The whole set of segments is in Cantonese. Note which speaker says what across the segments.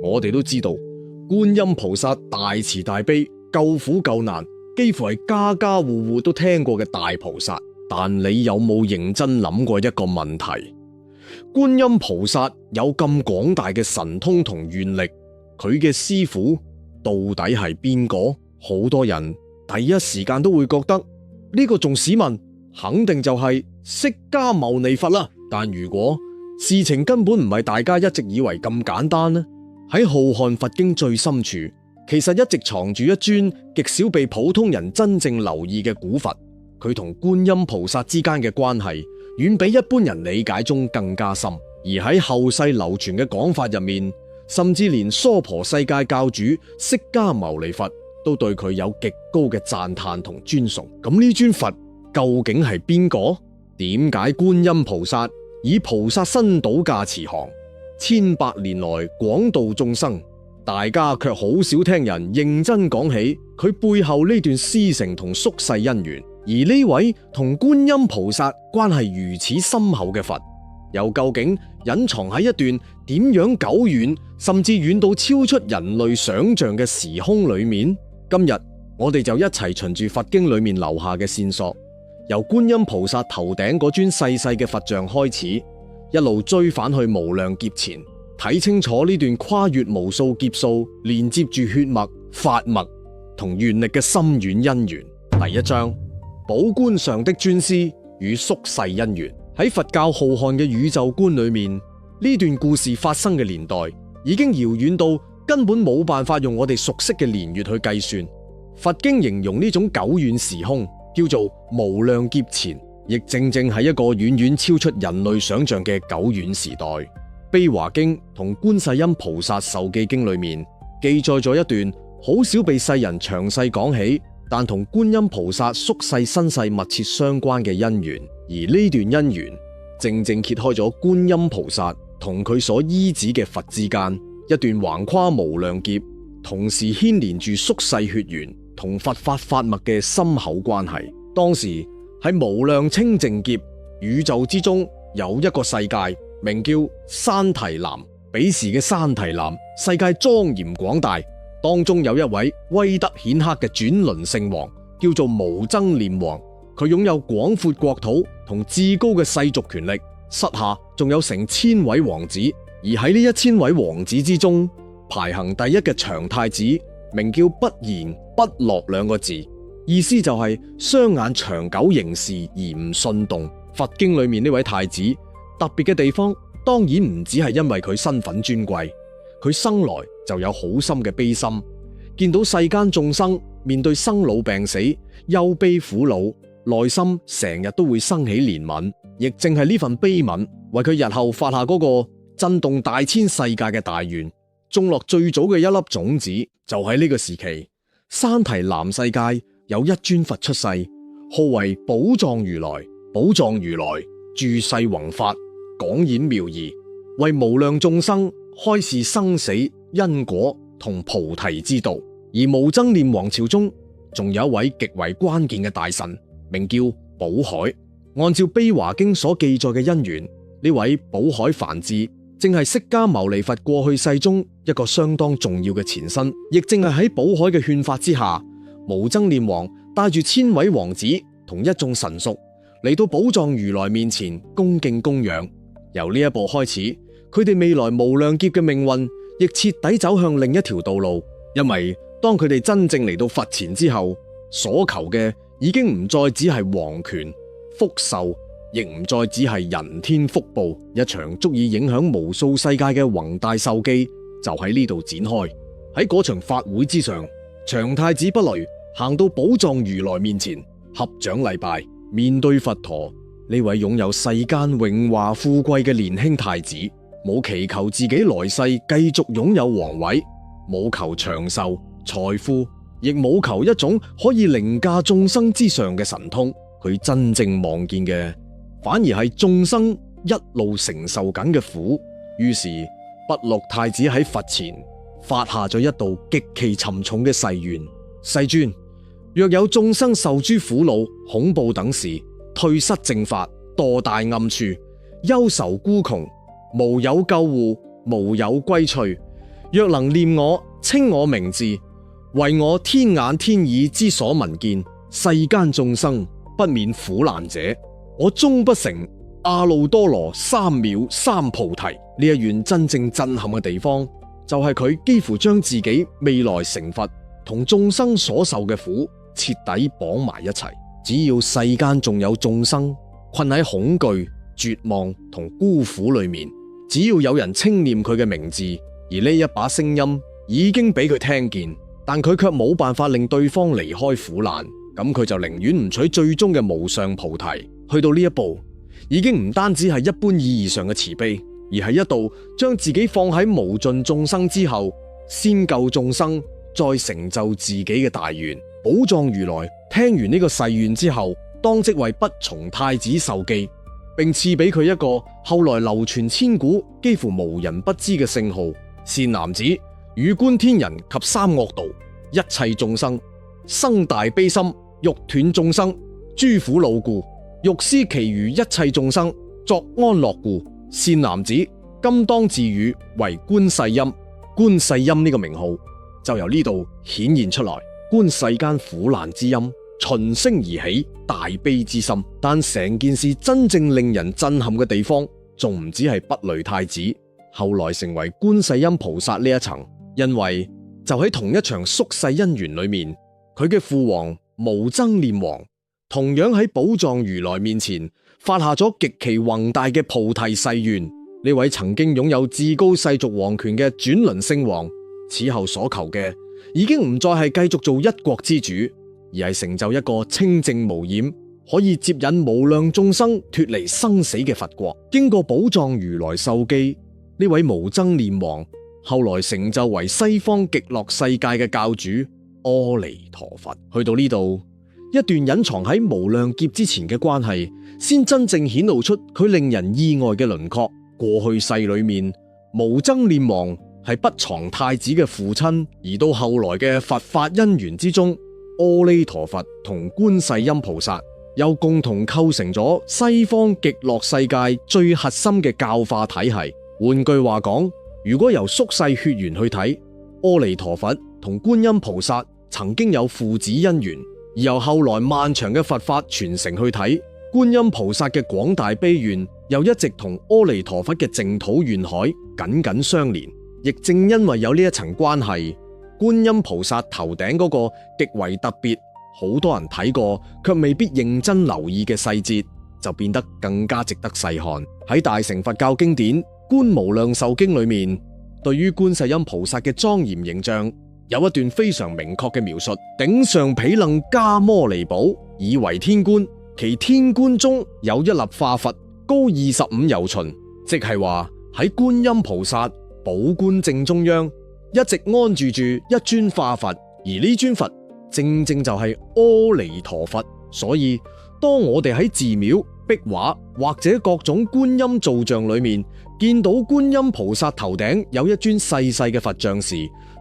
Speaker 1: 我哋都知道，觀音菩薩大慈大悲、救苦救難，幾乎係家家戶戶都聽過嘅大菩薩。但你有冇認真諗過一個問題？觀音菩薩有咁廣大嘅神通同願力，佢嘅師父到底係邊個？好多人第一時間都會覺得呢個仲使問，肯定就係釋迦牟尼佛啦。但如果事情根本唔係大家一直以為咁簡單呢？喺浩瀚佛經最深處，其實一直藏住一尊極少被普通人真正留意嘅古佛。佢同觀音菩薩之間嘅關係，遠比一般人理解中更加深。而喺後世流傳嘅講法入面，甚至連娑婆世界教主釋迦牟尼佛都對佢有極高嘅讚嘆同尊崇。咁呢尊佛究竟係邊個？點解觀音菩薩以菩薩身倒駕慈航，千百年來廣度眾生，大家卻好少聽人認真講起佢背後呢段師承同宿世姻緣？而呢位同觀音菩薩關係如此深厚嘅佛，又究竟隱藏喺一段點樣久遠，甚至遠到超出人類想象嘅時空裏面？今日我哋就一齊循住佛經裏面留下嘅線索，由觀音菩薩頭頂嗰尊細細嘅佛像開始，一路追返去無量劫前，睇清楚呢段跨越無數劫數，連接住血脈、法脈同願力嘅深遠因緣。第一章，寶觀上的尊師與宿世姻緣。喺佛教浩瀚嘅宇宙觀裏面，呢段故事發生嘅年代已經遙遠到根本冇辦法用我哋熟悉嘅年月去計算。佛經形容呢種久遠時空叫做無量劫前，亦正正係一個遠遠超出人類想象嘅久遠時代。悲華經同觀世音菩薩授記經裏面記載咗一段好少被世人詳細講起，但同觀音菩薩宿世身世密切相關嘅姻緣。而呢段姻緣正正揭開咗觀音菩薩同佢所依止嘅佛之間一段橫跨無量劫，同時牽連住宿世血緣同佛法法脈嘅深厚關係。當時喺無量清淨劫，宇宙之中有一個世界名叫山提南。彼時嘅山提南世界莊嚴廣大，當中有一位威德顯赫嘅轉輪聖王，叫做無僧念王。佢擁有廣闊國土同至高嘅世俗權力，膝下仲有成千位王子。而喺呢1000位王子之中，排行第一嘅長太子名叫不言不樂兩個字，意思就係雙眼長久凝視而唔瞬動。佛經裏面呢位太子特別嘅地方，當然唔只係因為佢身份尊貴，佢生來就有好深嘅悲心，見到世間眾生面對生老病死、憂悲苦惱，內心成日都會生起憐憫。亦正係呢份悲憫，為佢日後發下嗰個震動大千世界嘅大願，種落最早嘅一粒種子。就喺呢個時期，山提南世界有一尊佛出世，號為寶藏如來。寶藏如來住世弘法，講演妙義，為無量眾生開示生死因果同菩提之道。而無僧念王朝中仲有一位極為關鍵嘅大臣，名叫寶海。按照悲華經所記載嘅因緣，呢位寶海梵志正係釋迦牟尼佛過去世中一個相當重要嘅前身。亦正係喺寶海嘅勸發之下，無僧念王帶住1000位王子同一眾神屬嚟到寶藏如來面前恭敬供養。由呢一步開始，佢哋未來無量劫嘅命運亦徹底走向另一條道路。因為當佢哋真正嚟到佛前之後，所求嘅已經唔再只係皇權福壽，亦唔再只係人天福報。一場足以影響無數世界嘅宏大授記就喺呢度展開。喺嗰場法會之上，長太子不雷行到寶藏如來面前，合掌禮拜。面對佛陀，呢位擁有世間榮華富貴嘅年輕太子，冇祈求自己來世繼續擁有皇位，冇求長壽財富，亦冇求一種可以凌駕眾生之上嘅神通。佢真正望見嘅，反而係眾生一路承受緊嘅苦。於是不樂太子喺佛前發下咗一道極其沉重嘅誓願：世尊，若有眾生受諸苦惱、恐怖等事，退失正法，墮大暗處，憂愁孤窮，無有救護，無有歸趣，若能念我，稱我名字，為我天眼天耳之所聞見，世間眾生不免苦難者，我終不成阿耨多羅三藐三菩提。呢一願真正震撼嘅地方，就係佢幾乎將自己未來成佛同眾生所受嘅苦徹底綁埋一齊。只要世間仲有眾生困喺恐懼、絕望同孤苦裏面，只要有人稱念佢嘅名字，而呢一把聲音已經俾佢聽見，但佢卻冇辦法令對方離開苦難，咁佢就寧願唔取最終嘅無上菩提。去到呢一步，已經唔單止係一般意義上嘅慈悲，而係一度將自己放喺無盡眾生之後，先救眾生，再成就自己嘅大願。寶藏如來聽完呢個誓願之後，當即為不從太子授記，並賜俾佢一個後來流傳千古、幾乎無人不知嘅聖號：善男子，與觀天人及三惡道一切眾生生大悲心，欲斷眾生諸苦惱故，欲施其餘一切眾生作安樂故。善男子，今當自語為觀世音。觀世音呢個名號就由呢度顯現出來。觀世間苦難之音，循聲而起，大悲之心。但成件事真正令人震撼嘅地方，仲唔止係不累太子後來成為觀世音菩薩呢一層，因為就喺同一場宿世姻緣裏面，佢嘅父王無僧念王同樣喺寶藏如來面前發下咗極其宏大嘅菩提誓願。呢位曾經擁有至高世俗皇權嘅轉輪聖王，此後所求嘅已經唔再係繼續做一國之主，而係成就一個清淨無染，可以接引無量眾生脫離生死嘅佛國。經過寶藏如來授記，呢位無僧念王後來成就為西方極樂世界嘅教主阿彌陀佛。去到呢度，一段隱藏喺無量劫之前嘅關係，先真正顯露出佢令人意外嘅輪廓。過去世裏面，無僧念王係不藏太子嘅父親，而到後來嘅佛法因緣之中，阿彌陀佛同觀世音菩薩又共同構成咗西方極樂世界最核心嘅教化體系。換句話講，如果由宿世血緣去睇，阿彌陀佛同觀音菩薩曾經有父子因緣，而由後來漫長嘅佛法傳承去睇，觀音菩薩嘅廣大悲願又一直同阿彌陀佛嘅淨土願海緊緊相連。亦正因為有呢一層關係，觀音菩薩頭頂嗰個極為特別，好多人睇過卻未必認真留意嘅細節，就變得更加值得細看。喺大乘佛教經典《觀無量壽經》裏面，對於觀世音菩薩嘅莊嚴形象有一段非常明確嘅描述：頂上毗楞迦摩尼寶，以為天觀，其天觀中有一粒化佛，高25由旬。即係話喺觀音菩薩寶觀正中央一直安住住一尊化佛，而呢尊佛正正就係阿彌陀佛。所以當我哋喺寺廟、壁畫或者各種觀音造像裏面見到觀音菩薩頭頂有一尊細細嘅佛像時，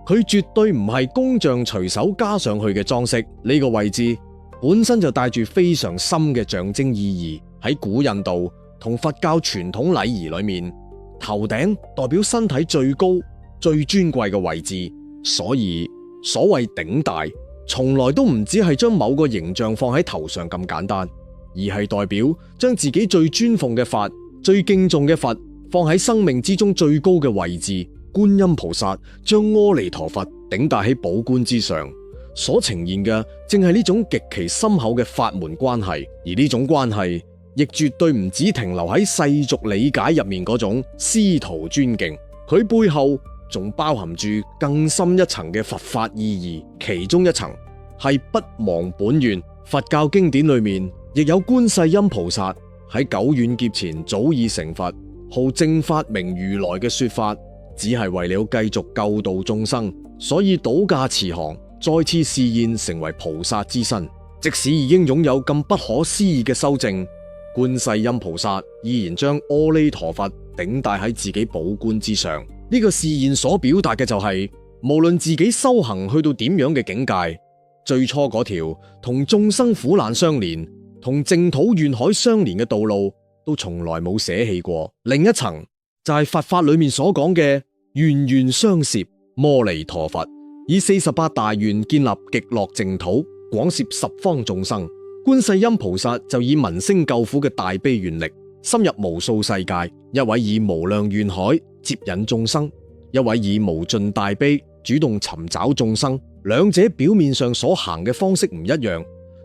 Speaker 1: 佢絕對唔係工匠隨手加上去嘅裝飾。呢個位置本身就帶住非常深嘅象徵意義。喺古印度同佛教傳統禮儀裏面，頭頂代表身體最高、最尊貴嘅位置，所以所謂頂戴，從來都唔只係將某個形象放喺頭上咁簡單，而係代表將自己最尊奉嘅法、最敬重嘅佛放喺生命之中最高嘅位置。觀音菩薩將阿彌陀佛頂戴喺寶觀之上，所呈現嘅正係呢種極其深厚嘅法門關係，而呢種關係亦絕對唔只停留喺世俗理解入面嗰種師徒尊敬，佢背後仲包含住更深一層嘅佛法意義，其中一層係不忘本願。佛教經典裏面亦有觀世音菩薩喺久遠劫前早已成佛，號正法明如來嘅說法，只係為了繼續救度眾生，所以倒駕慈航，再次示現成為菩薩之身。即使已經擁有咁不可思議嘅修證，觀世音菩薩依然將阿彌陀佛頂戴喺自己寶觀之上。呢個示現所表達嘅就係，無論自己修行去到點樣嘅境界，最初嗰條同眾生苦難相連、同淨土願海相連嘅道路，都從來冇捨棄過。另一層就係佛法裏面所講嘅緣緣相攝，摩尼陀佛以48大願建立極樂淨土，廣攝十方眾生。觀世音菩薩就以聞聲救苦嘅大悲願力，深入無數世界。一位以無量願海接引眾生，一位以無盡大悲主動尋找眾生。兩者表面上所行嘅方式唔一樣，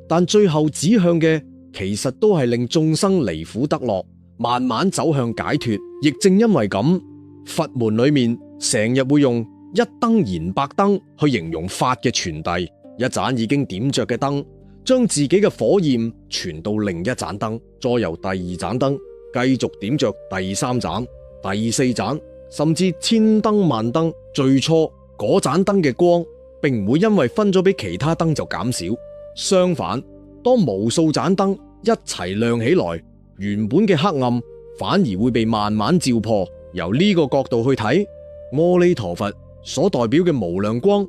Speaker 1: 但最後指向嘅其實都係令眾生離苦得樂，慢慢走向解脫。亦正因為咁，佛門裏面成日會用一燈燃百燈去形容法嘅傳遞。一盞已經點着嘅燈，將自己嘅火焰傳到另一盞燈，再由第二盞燈繼續點着第三盞、第四盞，甚至千燈萬燈。最初嗰盞燈嘅光並唔會因為分咗俾其他燈就減少，相反，當無數盞燈一齊亮起來，原本嘅黑暗反而會被慢慢照破。由呢個角度去睇，阿彌陀佛所代表嘅無量光，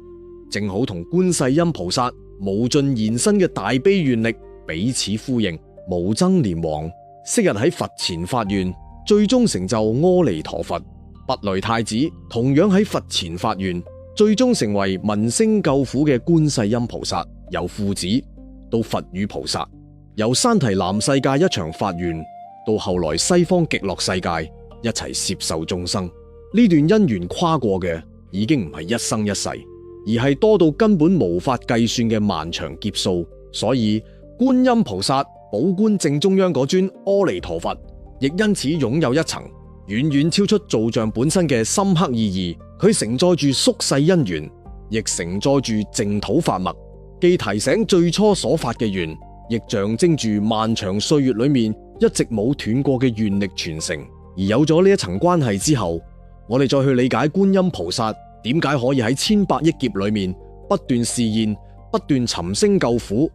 Speaker 1: 正好同觀世音菩薩無盡延伸嘅大悲願力彼此呼應。無僧連王昔日喺佛前發願，最終成就阿彌陀佛；拔雷太子同樣喺佛前發願，最終成為聞聲救苦嘅觀世音菩薩。由父子到佛與菩薩，由山提南世界一場發願，到後來西方極樂世界一齊攝受眾生。呢段因緣跨過嘅已經唔係一生一世，而係多到根本無法計算嘅漫長劫數。所以觀音菩薩寶觀正中央嗰尊阿彌陀佛，亦因此擁有一層遠遠超出造像本身嘅深刻意義。佢承載住宿世因緣，亦承載住淨土法脈，既提醒最初所發嘅願，亦象徵住漫長歲月裏面一直冇斷過嘅願力傳承。而有咗呢一層關係之後，我哋再去理解觀音菩薩點解可以喺千百億劫裏面不斷示現、不斷尋聲救苦，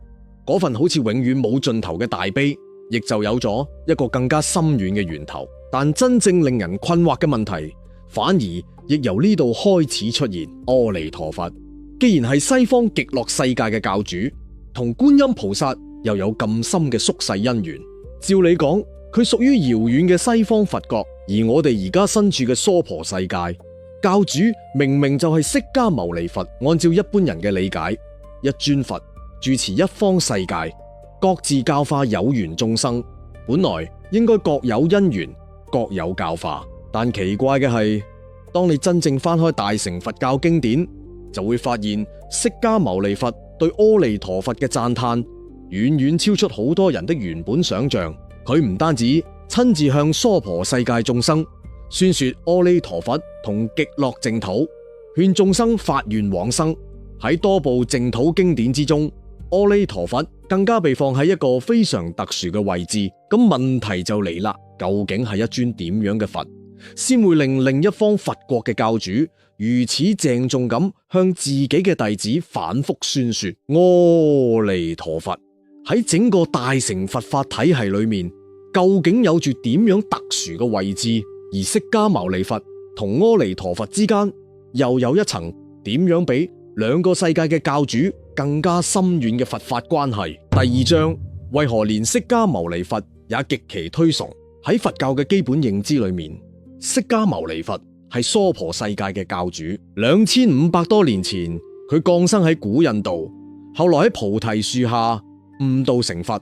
Speaker 1: 嗰份好似永遠冇盡頭嘅大悲，亦就有咗一個更加深遠嘅源頭。但真正令人困惑嘅問題，反而亦由呢度開始出現。阿彌陀佛既然係西方極樂世界嘅教主，同觀音菩薩又有咁深嘅宿世因緣，照理講佢屬於遙遠嘅西方佛國，而我哋而家身處嘅娑婆世界，教主明明就係釋迦牟尼佛。按照一般人嘅理解，一尊佛住持一方世界，各自教化有緣眾生，本來應該各有因緣，各有教化。但奇怪嘅係，當你真正翻開大乘佛教經典，就會發現釋迦牟尼佛對阿彌陀佛嘅讚嘆遠遠超出好多人的原本想象。佢唔單止親自向娑婆世界眾生宣說阿彌陀佛同極樂淨土，勸眾生發願往生。喺多部淨土經典之中，阿彌陀佛更加被放喺一個非常特殊嘅位置。咁問題就嚟啦，究竟係一尊點樣嘅佛，先會令另一方佛國嘅教主如此鄭重咁向自己嘅弟子反覆宣說阿彌陀佛？喺整個大乘佛法體系裏面，究竟有住點樣特殊嘅位置？而釋迦牟尼佛同阿彌陀佛之間又有一層點樣比兩個世界嘅教主更加深遠嘅佛法關係？第二章，為何連釋迦牟尼佛也極其推崇？喺佛教嘅基本認知裏面，釋迦牟尼佛係娑婆世界嘅教主。2500多年前，佢降生喺古印度，後來喺菩提樹下悟道成佛。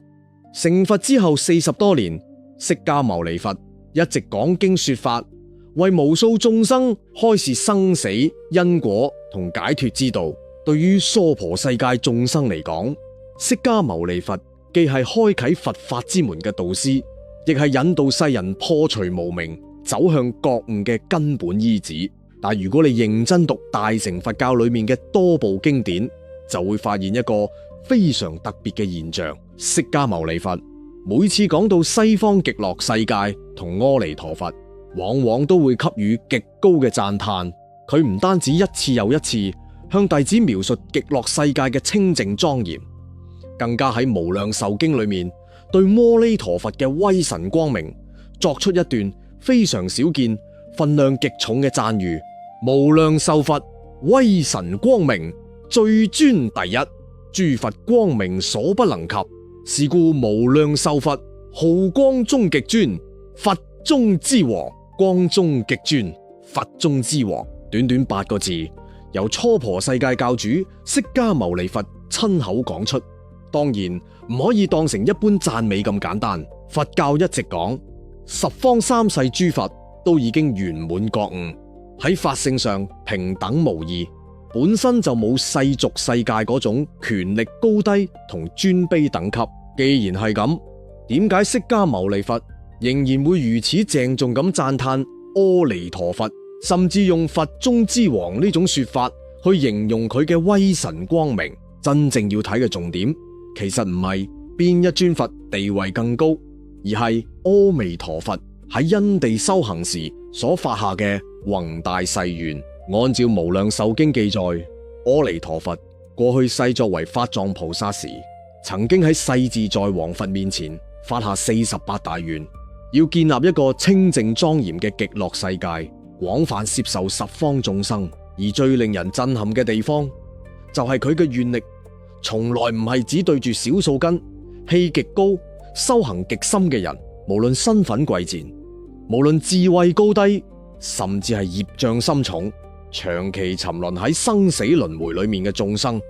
Speaker 1: 成佛之後40多年，釋迦牟尼佛一直講經說法，為無數眾生開示生死因果同解脫之道。對於娑婆世界眾生嚟講，釋迦牟尼佛既係開啟佛法之門嘅導師，亦係引導世人破除無明，走向覺悟嘅根本依止。但如果你認真讀大乘佛教裏面嘅多部經典，就會發現一個非常特別嘅現象：釋迦牟尼佛每次講到西方極樂世界同阿彌陀佛，往往都會給予極高嘅讚嘆。佢唔單止一次又一次向弟子描述極樂世界嘅清淨莊嚴，更加喺無量壽經裏面對阿彌陀佛嘅威神光明作出一段非常少見、分量極重嘅讚譽：無量壽佛威神光明最尊第一，諸佛光明所不能及，是故無量壽佛浩光中極尊，佛中之王。光中極尊，佛中之王。短短8個字，由初婆世界教主釋迦牟尼佛親口講出，當然唔可以當成一般讚美咁簡單。佛教一直講，十方三世諸佛都已經圓滿覺悟，喺法性上平等無異，本身就冇世俗世界嗰種權力高低同尊卑等級。既然係咁，點解釋迦牟尼佛仍然會如此鄭重咁讚嘆阿彌陀佛，甚至用佛中之王呢種說法去形容佢嘅威神光明？真正要睇嘅重點，其實唔係邊一尊佛地位更高，而係阿彌陀佛喺因地修行時所發下嘅宏大誓願。按照無量壽經記載，阿彌陀佛過去世作為法藏菩薩時，曾經喺世自在王佛面前發下48大願，要建立一個清淨莊嚴嘅極樂世界，廣泛攝受十方眾生。而最令人震撼嘅地方，就係佢嘅願力從來唔係只對住少數根氣極高、修行極深嘅人，無論身份貴賤，無論智慧高低，甚至係業障深重、長期沉淪喺生死輪迴裏面嘅眾生，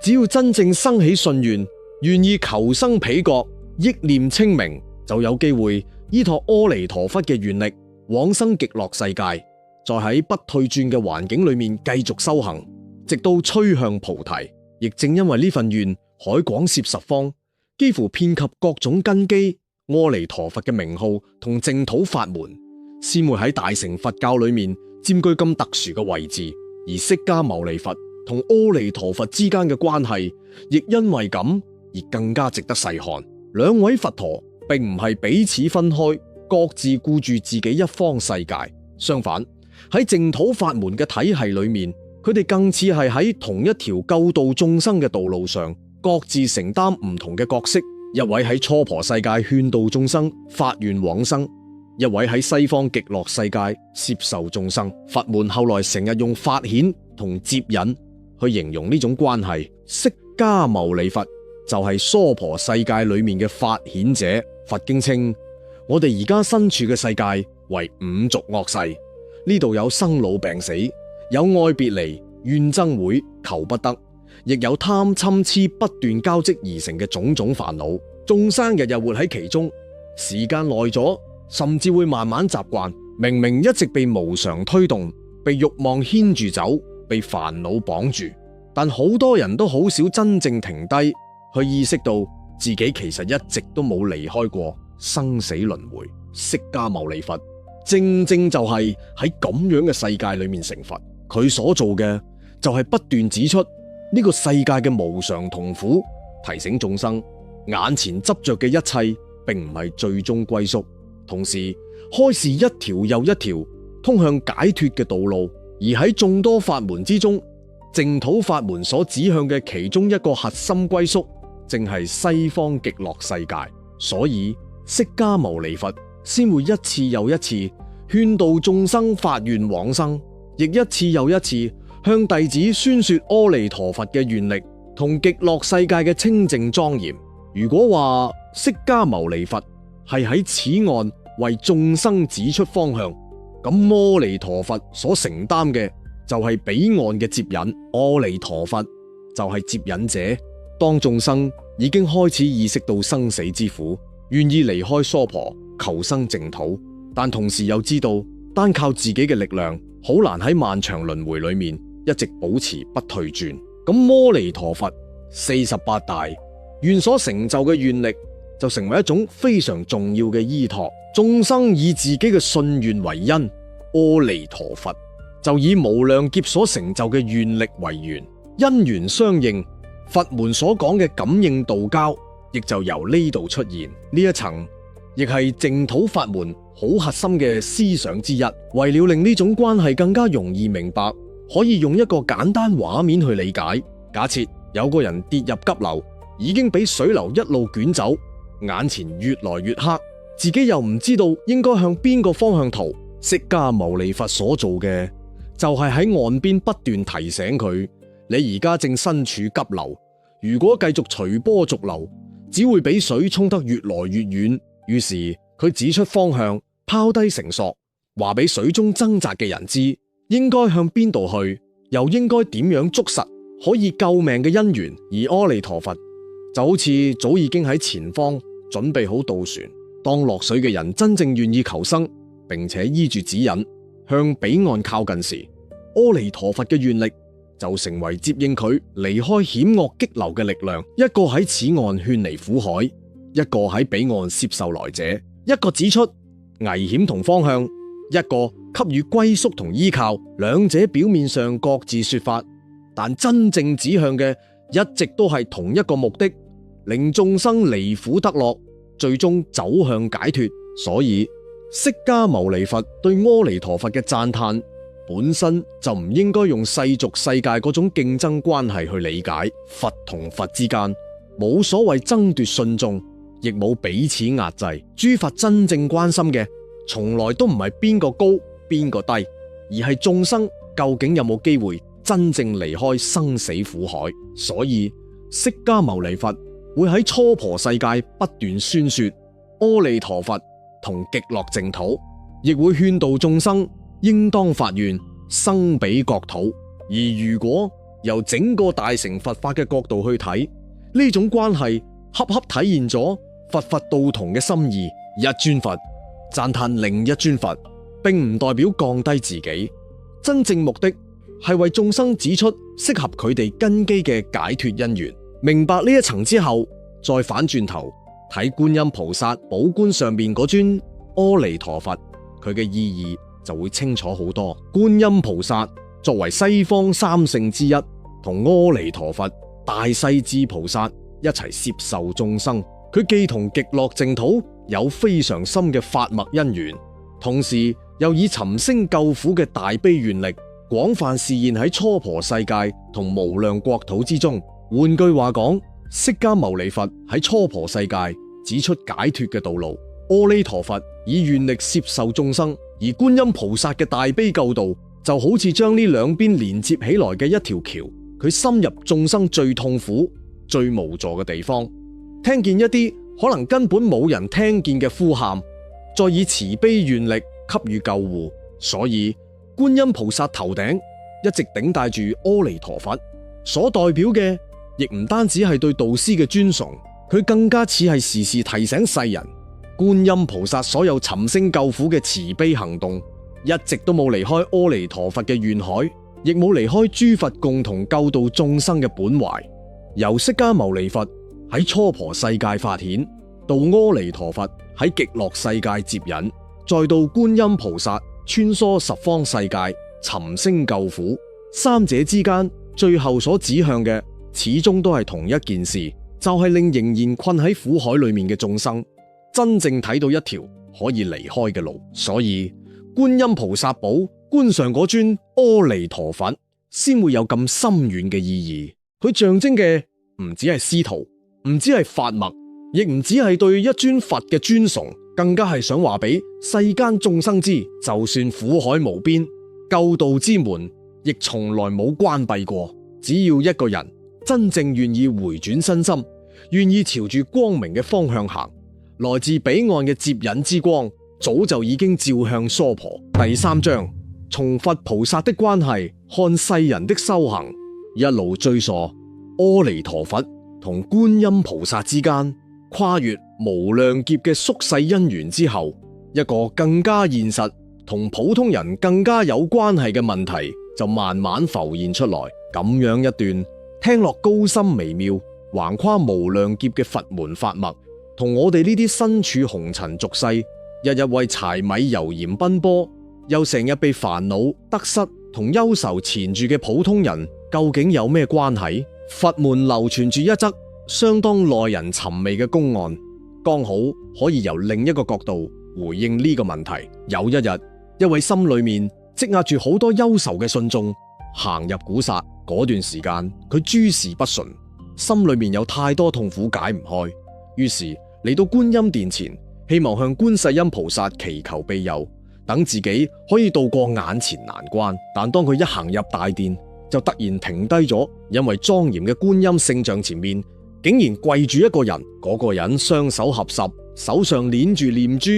Speaker 1: 只要真正生起信願，願意求生彼國，憶念清明，就有機會依託阿彌陀佛嘅願力往生極樂世界，再喺不退轉嘅環境裏面繼續修行，直到趨向菩提。亦正因為呢份願海廣攝十方，幾乎遍及各種根基，阿彌陀佛嘅名號同淨土法門先會喺大乘佛教裏面佔據咁特殊嘅位置。而釋迦牟尼佛同阿彌陀佛之間嘅關係，亦因為咁而更加值得細看。兩位佛陀並唔係彼此分開，各自顧住自己一方世界。相反，喺淨土法門嘅體系裏面，佢哋更似係喺同一條救度眾生嘅道路上，各自承擔唔同嘅角色。一位喺初婆世界勸導眾生發願往生，一位喺西方極樂世界攝受眾生。佛門後來成日用法顯同接引去形容呢種關係。釋迦牟尼佛就係娑婆世界裏面嘅法顯者。佛經稱，我哋而家身處嘅世界為五濁惡世，呢度有生老病死，有愛別離、怨憎會、求不得，亦有貪嗔痴不斷交織而成嘅種種煩惱。眾生日日活喺其中，時間耐咗，甚至會慢慢習慣。明明一直被無常推動，被慾望牽住走，被煩惱綁住，但好多人都好少真正停低去意識到自己其實一直都冇離開過生死輪迴。釋迦牟尼佛正正就係喺咁樣嘅世界裏面成佛，佢所做嘅就係不斷指出呢個世界嘅無常同苦，提醒眾生眼前執着嘅一切並唔係最終歸宿，同時開示一條又一條通向解脫嘅道路。而喺眾多法門之中，淨土法門所指向嘅其中一個核心歸宿，正係西方極樂世界。所以釋迦牟尼佛先會一次又一次勸導眾生發願往生，亦一次又一次向弟子宣說阿彌陀佛嘅願力同極樂世界嘅清淨莊嚴。如果話釋迦牟尼佛係喺此岸為眾生指出方向，咁阿彌陀佛所承擔嘅就係彼岸嘅接引。阿彌陀佛就係接引者。當眾生已經開始意識到生死之苦，願意離開娑婆求生淨土，但同時又知道單靠自己嘅力量好難喺漫長輪迴裏面一直保持不退轉。咁阿彌陀佛48大願所成就嘅願力就成為一種非常重要嘅依託。眾生以自己嘅信願為因，阿彌陀佛就以無量劫所成就嘅願力為緣，因緣相應，佛門所講嘅感應道交亦就由呢度出現。呢一層亦係淨土法門好核心嘅思想之一。為了令呢種關係更加容易明白，可以用一個簡單畫面去理解。假設有個人跌入急流，已經俾水流一路捲走，眼前越來越黑，自己又唔知道應該向邊個方向逃。釋迦牟尼佛所做嘅就係喺岸邊不斷提醒佢，你而家正身處急流，如果繼續隨波逐流，只會俾水沖得越來越遠。於是佢指出方向，拋低繩索，話俾水中掙扎嘅人知應該向邊度去，又應該點樣捉實可以救命嘅因緣？而阿彌陀佛就好似早已經喺前方準備好渡船，當落水嘅人真正願意求生，並且依住指引向彼岸靠近時，阿彌陀佛嘅願力就成為接應佢離開險惡激流嘅力量。一個喺此岸勸離苦海，一個喺彼岸攝受來者，一個指出危險同方向，一個給予歸宿同依靠。兩者表面上各自說法，但真正指向嘅一直都係同一個目的，令眾生離苦得樂，最終走向解脫。所以釋迦牟尼佛對阿彌陀佛嘅讚嘆本身就唔應該用世俗世界嗰種競爭關係去理解。佛同佛之間冇所謂爭奪信眾，亦冇彼此壓制。諸佛真正關心嘅從來都唔係邊個高邊個低，而係眾生究竟有冇機會真正離開生死苦海。所以釋迦牟尼佛會喺初婆世界不斷宣說阿彌陀佛同極樂淨土，亦會勸導眾生應當發願生彼國土。而如果由整個大乘佛法嘅角度去睇，呢種關係恰恰體現咗佛佛道同嘅心意。一尊佛讚嘆另一尊佛，並唔代表降低自己，真正目的係為眾生指出適合佢哋根基嘅解脫因緣。明白呢一層之後，再反轉頭睇觀音菩薩寶冠上面嗰尊阿彌陀佛，佢嘅意義就會清楚好多。觀音菩薩作為西方三聖之一，同阿彌陀佛、大勢至菩薩一齊攝受眾生，佢既同極樂淨土有非常深嘅法脈因緣，同時又以尋聲救苦嘅大悲願力廣泛示現喺初婆世界同無量國土之中。換句話講，釋迦牟尼佛喺初婆世界指出解脫嘅道路，阿彌陀佛以願力攝受眾生，而觀音菩薩嘅大悲救度就好似將呢兩邊連接起來嘅一條橋，佢深入眾生最痛苦、最無助嘅地方，聽見一啲可能根本冇人聽見嘅呼喊，再以慈悲願力給予救護。所以觀音菩薩頭頂一直頂戴住阿彌陀佛，所代表嘅亦唔單止係對導師嘅尊崇，佢更加似係時時提醒世人，觀音菩薩所有尋聲救苦嘅慈悲行動，一直都冇離開阿彌陀佛嘅願海，亦冇離開諸佛共同救度眾生嘅本懷。由釋迦牟尼佛喺初婆世界發顯，到阿彌陀佛喺極樂世界接引，再到觀音菩薩穿梭十方世界尋聲救苦，三者之間最後所指向嘅始終都係同一件事，就係令仍然困喺苦海裏面嘅眾生真正睇到一條可以離開嘅路。所以觀音菩薩寶冠上嗰尊阿彌陀佛先會有咁深遠嘅意義。佢象徵嘅唔止係師徒，唔止係法脈，亦唔止係對一尊佛嘅尊崇，更加係想話俾世間眾生知，就算苦海無邊，救度之門亦從來冇關閉過。只要一個人真正願意回轉身心，願意朝住光明嘅方向行，來自彼岸嘅接引之光早就已經照向娑婆。第三章，從佛菩薩的關係看世人的修行，一路追溯阿彌陀佛同觀音菩薩之間跨越無量劫嘅宿世因緣之後，一個更加現實同普通人更加有關係嘅問題就慢慢浮現出來。咁樣一段聽落高深微妙、橫跨無量劫嘅佛門法脈，同我哋呢啲身處紅塵俗世，日日為柴米油鹽奔波，又成日被煩惱、得失同憂愁纏住嘅普通人，究竟有咩關係？佛門流傳住一則相當耐人尋味嘅公案，剛好可以由另一個角度回應呢個問題。有一日，一位心裏面積壓住好多憂愁嘅信眾行入古剎。嗰段時間，佢諸事不順，心裏面有太多痛苦解唔開，於是嚟到觀音殿前，希望向觀世音菩薩祈求庇佑，等自己可以渡過眼前難關。但當佢一行入大殿，就突然停低咗，因為莊嚴嘅觀音聖像前面竟然跪住一個人。嗰個人雙手合十，手上捏住念珠，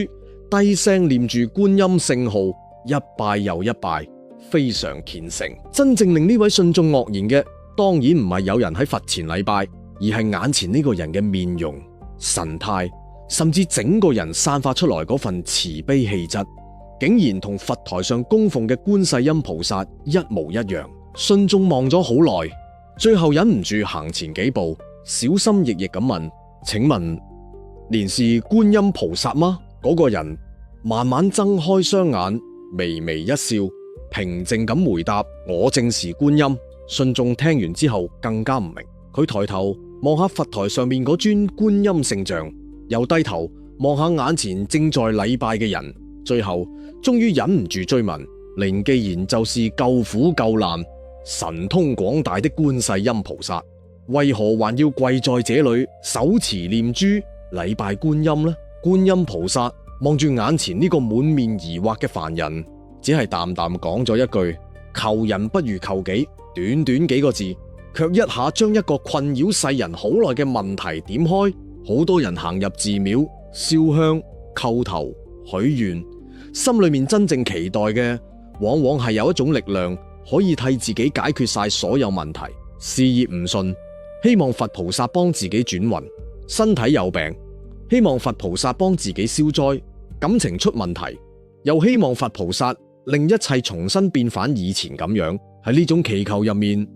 Speaker 1: 低聲念住觀音聖號，一拜又一拜，非常虔誠。真正令呢位信眾愕然嘅，當然唔係有人喺佛前禮拜，而係眼前呢個人嘅面容、神態，甚至整個人散發出來嗰份慈悲氣質，竟然同佛台上供奉嘅觀世音菩薩一模一樣。信眾望咗好耐，最後忍唔住行前幾步，小心翼翼咁問：請問您是觀音菩薩嗎？嗰個人慢慢睜開雙眼，微微一笑，平靜咁回答：我正是觀音。信眾聽完之後更加唔明，佢抬頭望下佛台上面嗰尊觀音聖像，又低頭望下眼前正在禮拜嘅人，最後終於忍唔住追問：您既然就是救苦救難、神通廣大的觀世音菩薩，為何還要跪在這裏手持念珠禮拜觀音呢？觀音菩薩望住眼前呢個滿面疑惑嘅凡人，只係淡淡講咗一句：求人不如求己。短短幾個字，卻一下將一個困擾世人好耐嘅問題點開。好多人行入寺廟燒香叩頭許願，心裏面真正期待嘅，往往係有一種力量可以替自己解決晒所有問題。事業唔順，希望佛菩薩幫自己轉運；身體有病，希望佛菩薩幫自己消災；感情出問題，又希望佛菩薩令一切重新變返以前咁樣。喺呢種祈求入面，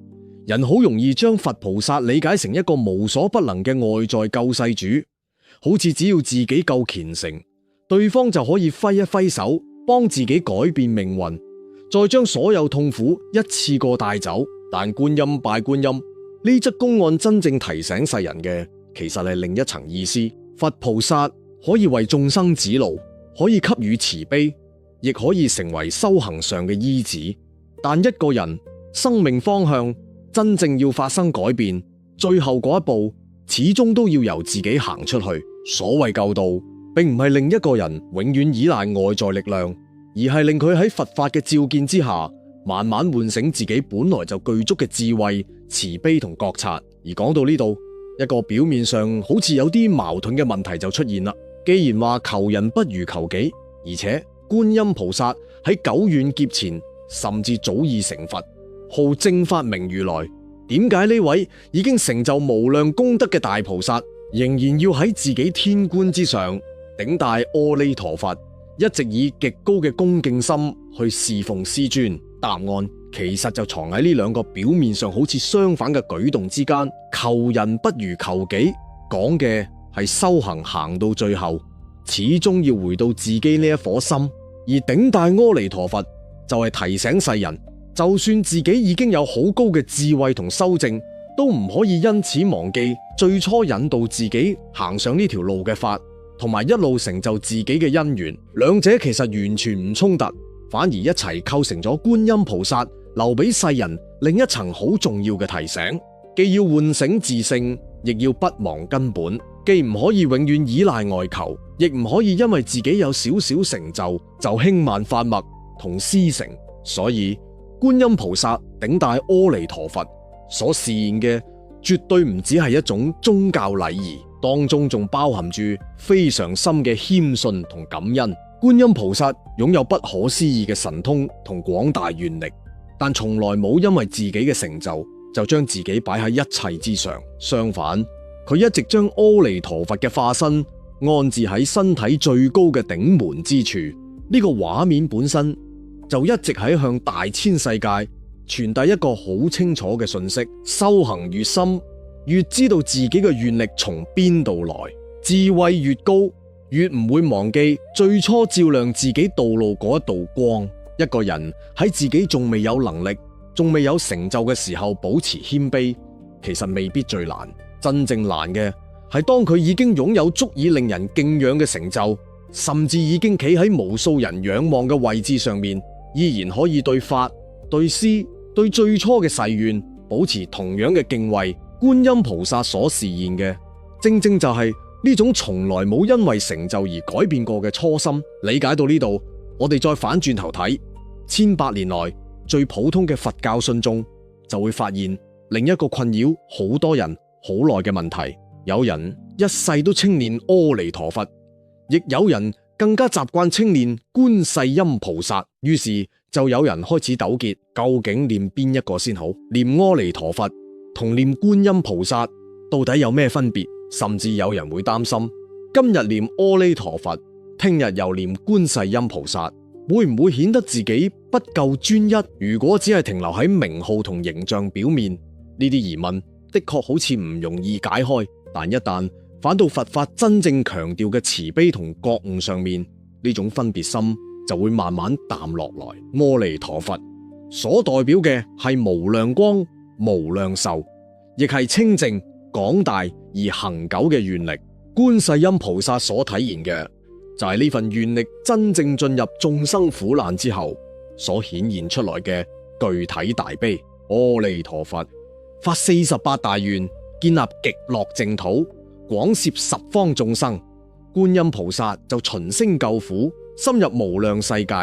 Speaker 1: 人好容易將佛菩薩理解成一個無所不能嘅外在救世主，好似只要自己夠虔誠，對方就可以揮一揮手幫自己改變命運，再將所有痛苦一次過帶走。但觀音拜觀音呢則公案真正提醒世人嘅，其實係另一層意思。佛菩薩可以為眾生指路，可以給予慈悲，亦可以成為修行上嘅依止。但一個人生命方向真正要發生改變，最後嗰一步始終都要由自己行出去。所謂救度，並唔係令一個人永遠依賴外在力量，而係令佢喺佛法嘅照見之下，慢慢喚醒自己本來就具足嘅智慧、慈悲同覺察。而講到呢度，一個表面上好似有啲矛盾嘅問題就出現啦。既然話求人不如求己，而且觀音菩薩喺久遠劫前甚至早已成佛，號正法明如來，點解呢位已經成就無量功德嘅大菩薩，仍然要喺自己天觀之上頂戴阿彌陀佛，一直以極高嘅恭敬心去侍奉師尊？答案其實就藏喺呢兩個表面上好似相反嘅舉動之間。求人不如求己，講嘅係修行行到最後，始終要回到自己呢一顆心；而頂戴阿彌陀佛就係提醒世人，就算自己已經有好高嘅智慧同修正，都唔可以因此忘記最初引導自己行上呢條路嘅法，同埋一路成就自己嘅因緣。兩者其實完全唔衝突，反而一齊構成咗觀音菩薩留俾世人另一層好重要嘅提醒。既要喚醒自性，亦要不忘根本。既唔可以永遠依賴外求，亦唔可以因為自己有少少成就輕慢法脈同師承。所以觀音菩薩頂戴阿彌陀佛所示現嘅，絕對唔只係一種宗教禮儀，當中仲包含住非常深嘅謙遜同感恩。觀音菩薩擁有不可思議嘅神通同廣大願力，但從來冇因為自己嘅成就將自己擺喺一切之上。相反，佢一直將阿彌陀佛嘅化身安置喺身體最高嘅頂門之處。呢個畫面本身就一直喺向大千世界傳遞一個好清楚嘅信息：修行越深，越知道自己嘅願力從邊度來；智慧越高，越唔會忘記最初照亮自己道路嗰一道光。一個人喺自己仲未有能力、仲未有成就嘅時候保持謙卑，其實未必最難。真正難嘅係當佢已經擁有足以令人敬仰嘅成就，甚至已經企喺無數人仰望嘅位置上面，依然可以對法、對師、對最初嘅誓願保持同樣嘅敬畏。觀音菩薩所示現嘅，正正就係呢種從來冇因為成就而改變過嘅初心。理解到呢度，我哋再反轉頭睇，1800年來最普通嘅佛教信眾，就會發現另一個困擾好多人好耐嘅問題。有人一世都稱念阿彌陀佛，亦有人更加習慣稱念觀世音菩薩，於是就有人開始糾結，究竟念邊一個先好？念阿彌陀佛同念觀音菩薩到底有咩分別？甚至有人會擔心，今日念阿彌陀佛，聽日又念觀世音菩薩，會唔會顯得自己不夠專一？如果只係停留喺名號同形象表面，呢啲疑問的確好似唔容易解開。但一旦反到佛法真正強調嘅慈悲同覺悟上面，呢種分別心就會慢慢淡落來。阿彌陀佛所代表嘅係無量光、無量壽，亦係清淨廣大而恆久嘅願力。觀世音菩薩所體現嘅就係呢份願力真正進入眾生苦難之後所顯現出來嘅具體大悲。阿彌陀佛發48大願，建立極樂淨土，廣攝十方眾生。觀音菩薩就循聲救苦，深入無量世界，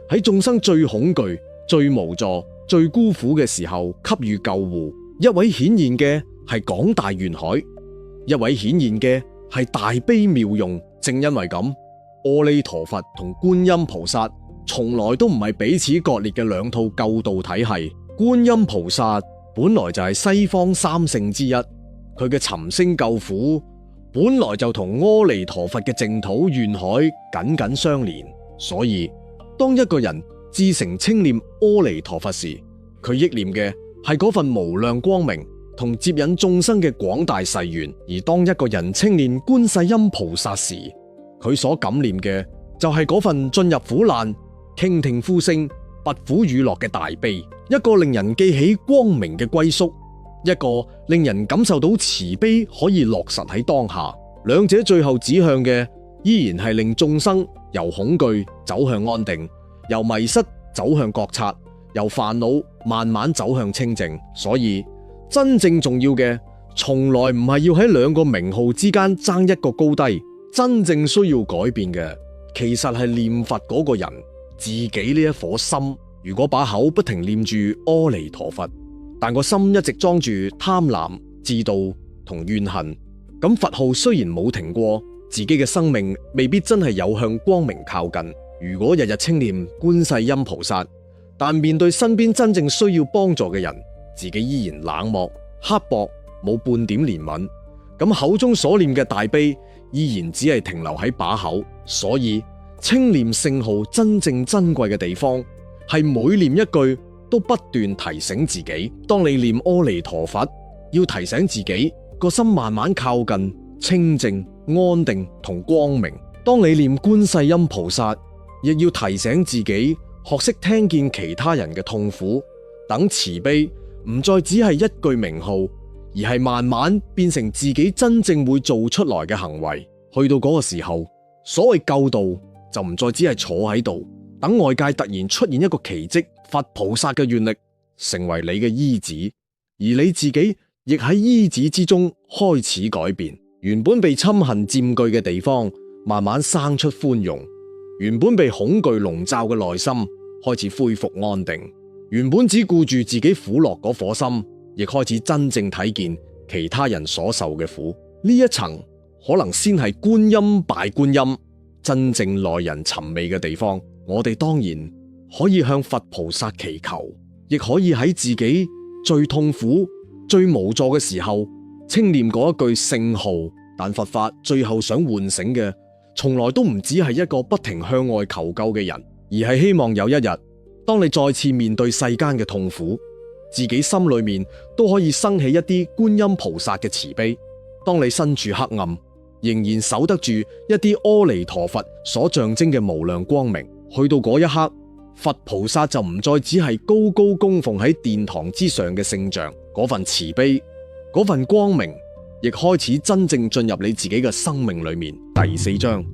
Speaker 1: 喺眾生最恐懼、最無助、最孤苦嘅時候給予救護。一位顯現嘅係廣大願海，一位顯現嘅係大悲妙用。正因為咁，阿彌陀佛同觀音菩薩從來都唔係彼此割裂嘅兩套救度體系。觀音菩薩本來就係西方三聖之一，佢嘅尋聲救苦本來就同阿彌陀佛嘅淨土願海緊緊相連。所以當一個人至誠稱念阿彌陀佛時，佢憶念嘅係嗰份無量光明同接引眾生嘅廣大誓願；而當一個人稱念觀世音菩薩時，佢所感念嘅就係嗰份進入苦難傾聽呼聲拔苦與樂嘅大悲。一個令人記起光明嘅歸宿，一個令人感受到慈悲可以落實喺當下。兩者最後指向嘅依然係令眾生由恐懼走向安定，由迷失走向覺察，由煩惱慢慢走向清淨。所以真正重要嘅從來唔係要喺兩個名號之間爭一個高低，真正需要改變嘅其實係念佛嗰個人自己呢一顆心。如果把口不停念住阿彌陀佛，但個心一直裝住貪婪、嫉妒同怨恨，咁佛號雖然冇停過，自己嘅生命未必真係有向光明靠近。如果日日稱念觀世音菩薩，但面對身邊真正需要幫助嘅人，自己依然冷漠、刻薄，冇半點憐憫，咁口中所念嘅大悲依然只係停留喺把口。所以稱念聖號真正珍貴嘅地方，係每念一句都不斷提醒自己。當你念阿彌陀佛，要提醒自己個心慢慢靠近清淨、安定同光明；當你念觀世音菩薩，亦要提醒自己學識聽見其他人嘅痛苦，等慈悲唔再只係一句名號，而係慢慢變成自己真正會做出來嘅行為。去到嗰個時候，所謂救度就唔再只係坐喺度等外界突然出現一個奇蹟，佛菩薩嘅願力成為你嘅依止，而你自己亦喺依止之中開始改變。原本被侵恨佔據嘅地方慢慢生出寬容，原本被恐懼籠罩嘅內心開始恢復安定，原本只顧住自己苦樂嗰顆心亦開始真正睇見其他人所受嘅苦。呢一層可能先係觀音拜觀音真正耐人尋味嘅地方。我哋當然可以向佛菩薩祈求，亦可以喺自己最痛苦、最無助嘅時候稱念嗰一句聖號。但佛法最後想喚醒嘅，從來都唔只係一個不停向外求救嘅人，而係希望有一日，當你再次面對世間嘅痛苦，自己心裏面都可以生起一啲觀音菩薩嘅慈悲。當你身處黑暗，仍然守得住一啲阿彌陀佛所象徵嘅無量光明。去到嗰一刻，佛菩薩就唔再只係高高供奉喺殿堂之上嘅聖像，嗰份慈悲，嗰份光明，亦開始真正進入你自己嘅生命裏面。第4章，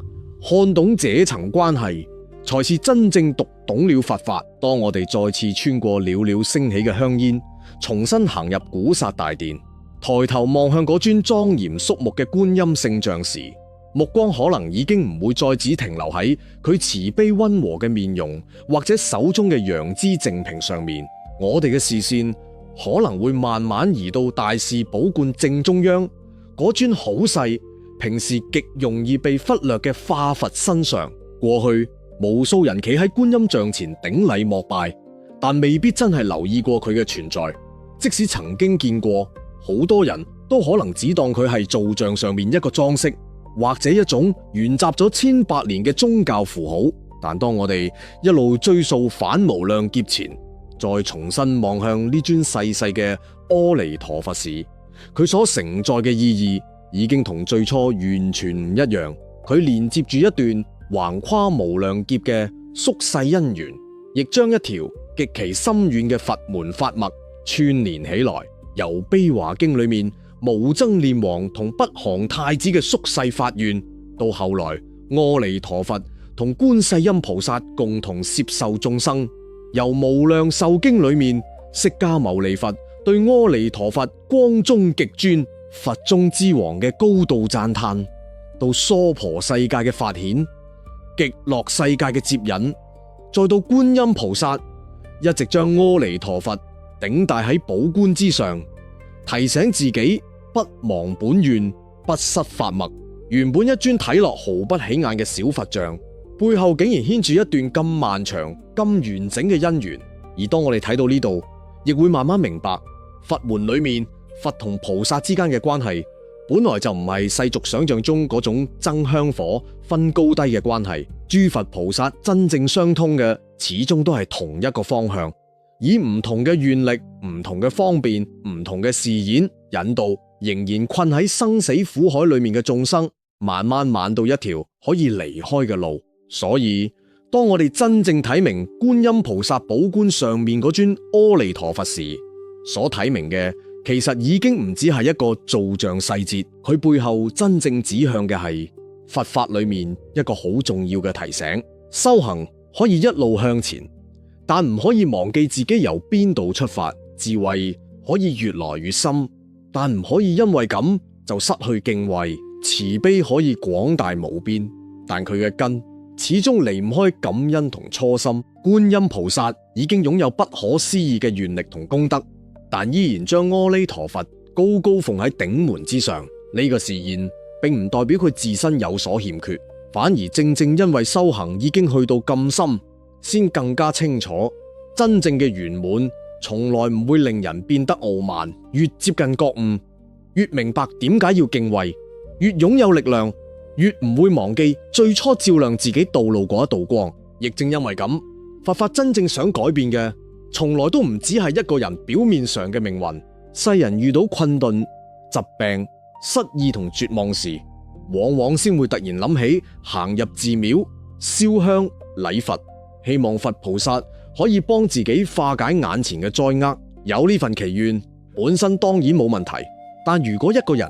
Speaker 1: 看懂這層關係，才是真正讀懂了佛法。當我哋再次穿過裊裊升起嘅香煙，重新行入古剎大殿，抬頭望向嗰尊莊嚴肅穆嘅觀音聖像時，目光可能已經唔會再只停留喺佢慈悲溫和嘅面容，或者手中嘅楊枝淨瓶上面。我哋嘅視線可能會慢慢移到大士寶冠正中央嗰尊好細、平時極容易被忽略嘅化佛身上。過去無數人企喺觀音像前頂禮膜拜，但未必真係留意過佢嘅存在。即使曾經見過，好多人都可能只當佢係造像上面一個裝飾，或者一種沿襲咗千百年嘅宗教符號。但當我哋一路追溯返無量劫前，再重新望向呢尊細細嘅阿彌陀佛時，佢所承載嘅意義已經同最初完全唔一樣。佢連接住一段橫跨無量劫嘅宿世因緣，亦將一條極其深遠嘅佛門法脈串連起來。由悲華經裏面無僧念王同北韓太子嘅宿世法願，到後來阿彌陀佛同觀世音菩薩共同攝受眾生，由無量壽經裏面釋迦牟尼佛對阿彌陀佛光中極尊、佛中之王嘅高度讚嘆，到娑婆世界嘅法顯、極樂世界嘅接引，再到觀音菩薩一直將阿彌陀佛頂戴喺寶冠之上，提醒自己不忘本願，不失法脈。原本一尊睇落毫不起眼嘅小佛像，背後竟然牽住一段咁漫長、咁完整嘅因緣。而當我哋睇到呢度，亦會慢慢明白，佛門裏面佛同菩薩之間嘅關係，本來就唔係世俗想象中嗰種爭香火、分高低嘅關係。諸佛菩薩真正相通嘅，始終都係同一個方向，以唔同嘅願力、唔同嘅方便、唔同嘅示演引導，仍然困喺生死苦海裏面嘅眾生，慢慢挽到一條可以離開嘅路。所以當我哋真正睇明觀音菩薩寶冠上面嗰尊阿彌陀佛時，所睇明嘅其實已經唔只係一個造像細節，佢背後真正指向嘅係佛法裏面一個好重要嘅提醒：修行可以一路向前，但唔可以忘記自己由邊度出發。智慧可以越來越深，但唔可以因為咁就失去敬畏。慈悲可以廣大無邊，但佢嘅根始終離唔開感恩同初心。觀音菩薩已經擁有不可思議嘅願力同功德，但依然將阿彌陀佛高高奉喺頂門之上。呢個示現並唔代表佢自身有所欠缺，反而正正因為修行已經去到咁深，先更加清楚真正嘅圓滿從來唔會令人變得傲慢。越接近覺悟，越明白點解要敬畏，越擁有力量，越唔會忘記最初照亮自己道路嗰一道光。亦正因為咁，佛法真正想改變嘅，從來都唔只係一個人表面上嘅命運。世人遇到困頓、疾病、失意同絕望時，往往先會突然諗起行入寺廟、燒香禮佛，希望佛菩薩可以幫自己化解眼前嘅災厄。有呢份祈願本身當然冇問題，但如果一個人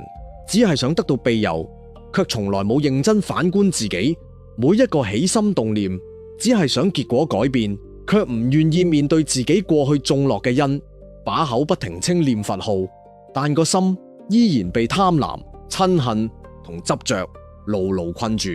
Speaker 1: 只係想得到庇佑，卻從來冇認真反觀自己，每一個起心動念只係想結果改變，卻唔願意面對自己過去種落嘅因，把口不停稱念佛號，但個心依然被貪婪、嗔恨同執着牢牢困住。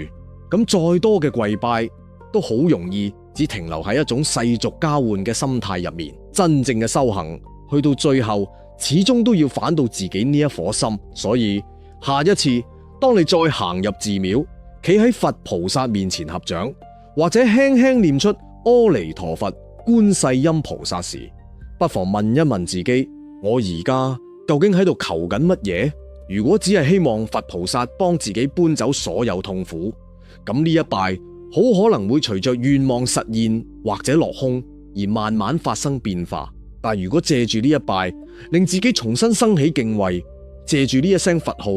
Speaker 1: 咁再多嘅跪拜都好容易只停留喺一種世俗交換嘅心態入面。真正嘅修行去到最後始終都要反到自己呢一顆心。所以下一次當你再行入寺廟，企喺佛菩薩面前合掌，或者輕輕念出阿彌陀佛、觀世音菩薩時，不妨問一問自己：我而家究竟喺度求緊乜嘢？如果只係希望佛菩薩幫自己搬走所有痛苦，咁呢一拜好可能會隨着願望實現或者落空而慢慢發生變化。但如果借住呢一拜令自己重新生起敬畏，借住呢一聲佛號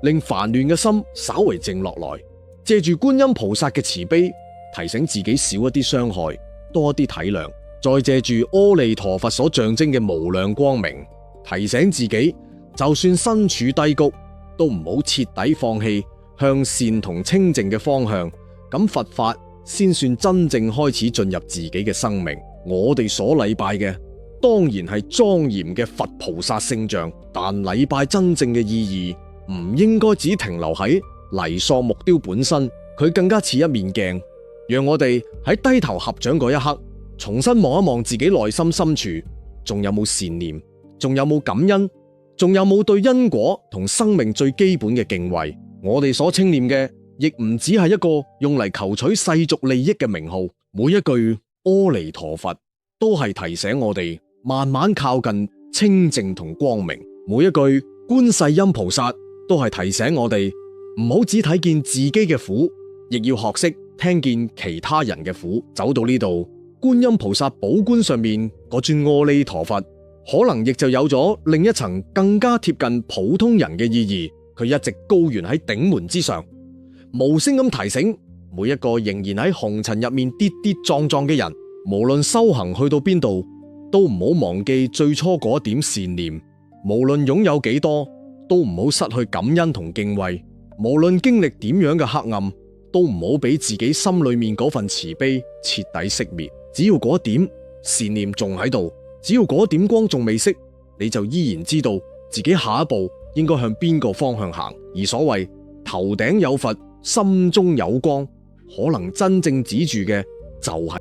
Speaker 1: 令煩亂嘅心稍為靜落來，借住觀音菩薩嘅慈悲提醒自己少一啲傷害，多一啲體諒，再借住阿彌陀佛所象徵嘅無量光明提醒自己，就算身處低谷都唔好徹底放棄向善同清淨嘅方向，咁佛法先算真正開始進入自己嘅生命。我哋所禮拜嘅當然係莊嚴嘅佛菩薩聖像，但禮拜真正嘅意義唔應該只停留喺泥塑木雕本身，佢更加似一面鏡，讓我哋喺低頭合掌嗰一刻，重新望一望自己內心深處，仲有冇善念，仲有冇感恩，仲有冇對因果同生命最基本嘅敬畏。我哋所稱念嘅亦唔只係一個用嚟求取世俗利益嘅名號。每一句阿彌陀佛都係提醒我哋慢慢靠近清淨同光明。每一句觀世音菩薩都係提醒我哋唔好只睇見自己嘅苦，亦要學識聽見其他人嘅苦。走到呢度，觀音菩薩寶冠上面嗰尊阿彌陀佛，可能亦就有咗另一層更加貼近普通人嘅意義。佢一直高懸喺頂門之上，無聲咁提醒每一個仍然喺紅塵入面跌跌撞撞嘅人，無論修行去到邊度，都唔好忘記最初嗰點善念。無論擁有幾多，都唔好失去感恩同敬畏。無論經歷點樣嘅黑暗，都唔好俾自己心裏面嗰份慈悲徹底熄滅。只要嗰點善念仲喺度，只要嗰點光仲未熄，你就依然知道自己下一步應該向邊個方向行。而所謂頭頂有佛，心中有光，可能真正指住嘅就係